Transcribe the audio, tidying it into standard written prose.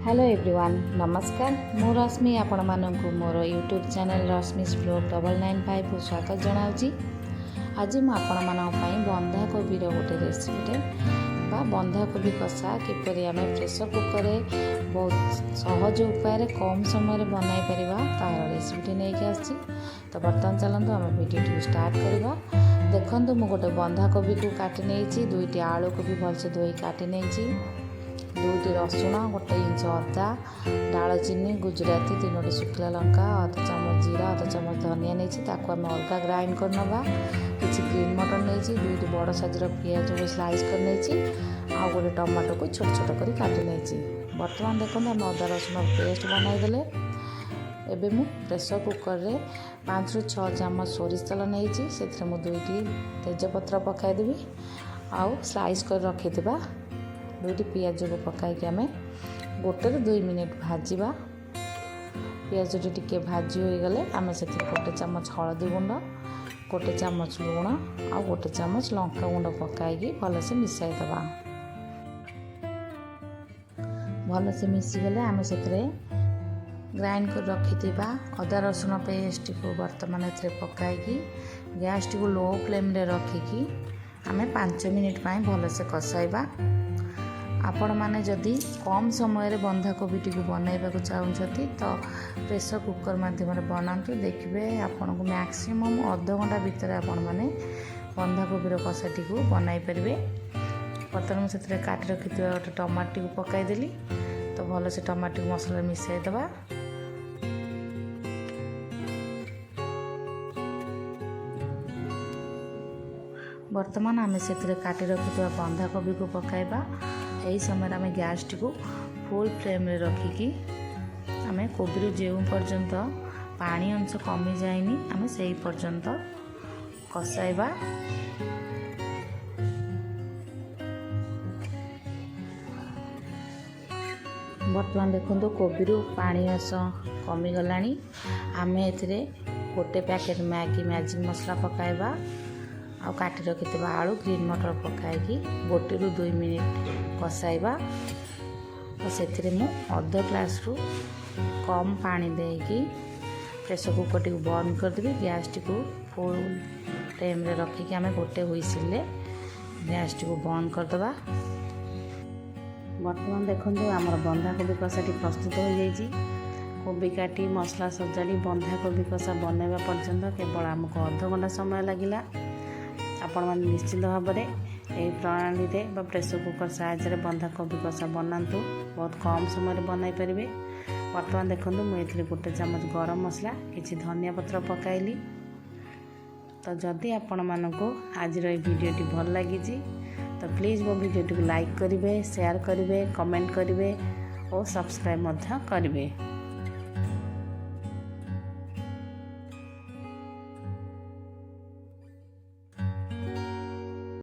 Hello everyone नमस्कार मु रश्मि आपण मानक मोर यूट्यूब चैनल रश्मिस ब्लॉग 995 को स्वागत जनाऊँगी। आज मुझे बंधाकोबी गोटे रेसिपीटे बंधाकोबी कषा किपरि आम प्रेसर कुकर बहुत सहज उपाय कम समय बनाई पार तार रेसिपीटी नहीं आसी। तो बर्तमान चलते आम वीडियो स्टार्ट करवा। देखो मुझे गोटे बंधाकोबी को काटी नहीं, दुईटी आलू को भी भलसे धोई काटी नहीं, दुईटी रसुण, गोटे इंच अदा, डालचीनी, गुजराती, 3टी शुखला लंका, आधा चामच जीरा, आधा चामच धनिया नहीं आम अलग ग्राइंड कर नवा। किसी ग्रीन मटर नहीं, दुईटी बड़ साइजर पियाज को स्लाइस कर नहीं, आउ गोटे टमाटो को छोट छोट कर काटी नहीं। बर्तमान देखो आम अदा रसुण पेस्ट बनाईदेले। एबे मु प्रेसर कुकर रे 5 ରୁ 6 चामच सोरिष तेल नहीं, से दुईटी तेजपत्र पकाईदेवी। आउ स्लाइस कर रखिथिबा दुईटी पियाज को पकाई आम 1 ରୁ 2 मिनिट भाजवा। पियाज टी भाजी हो गले आम से 1 चामच हलदी गुंड, 1 चामच लुण आ 1 चामच लंका गुंड पकाई भलसे मिसाई दबा। भलसे मिसीगले आम से ग्राइंड कर रखि अदा रसुण पेस्ट को बर्तमान पकाई गैस टी को लो फ्लेम रे रखिकी आम 5 मिनिट भलसे कषाइबा। आपण मैंने जदि कम समय बंधाकोबी टी बनइबा चाहते तो प्रेसर कुकर माध्यम बनातु, देखिए आपन को मैक्सिमम अध घंटा भितर आपण मैंने बंधाकोबी कषाटी को बनई पारे। बर्तमान मुझे काटी रखि गोटे टमाटी को पकईदेली। तो भल से टमाटी को मसला मिसाई दबा। बर्तमान आम से काटी रखि बंधाकोबी को पकाइबा। यही समय आम गैस टी को फुल फ्लेम रे रखिकी आम कोबी जो पर्यंत पानी अंश कमी जाएनी आम से पर्यंत कषाइबा। बर्तमान देखो कोबी पानी अंश कमी गलानी। आम ए गोटे पैकेट मैजिक मसला पकाइबा। आ काटी रखि आलू ग्रीन मटर पकाई 1 ରୁ 2 मिनिट कषाइबा। तो से मु अर्ध ग्लास रु कम पानी देकी प्रेसर कुकर टी बंद करदेवी। गैस टी को फुल फ्लेम रे रखिकी आम गोटे हुइसिल गैस टी को बंद करदबा। बर्तमान देखो आमर बंधाकोबी कषाटी प्रस्तुत हो जाइए। कोबी काटी मसला सजाड़ी बंधाकोबी कषा बनवा पर्यंत केवल आमको अर्ध घंटा समय लगिला। आपण मैंने निश्चित भाव में यही प्रणाली रे प्रेसर कुकर साहाय्य बंधाकोबी कषा बनातु, बहुत कम समय बनई पारे। बर्तमान देखो मुझे 1 चामच गरम मसला किसी धनिया पत्र पकाइली। तो जदि आपण मानक आज वीडियोटी भल लगी तो प्लीज़ मो वीडियोटी को लाइक करेंगे, शेयर करेंगे, कमेंट करेंगे और सब्सक्राइब करेंगे।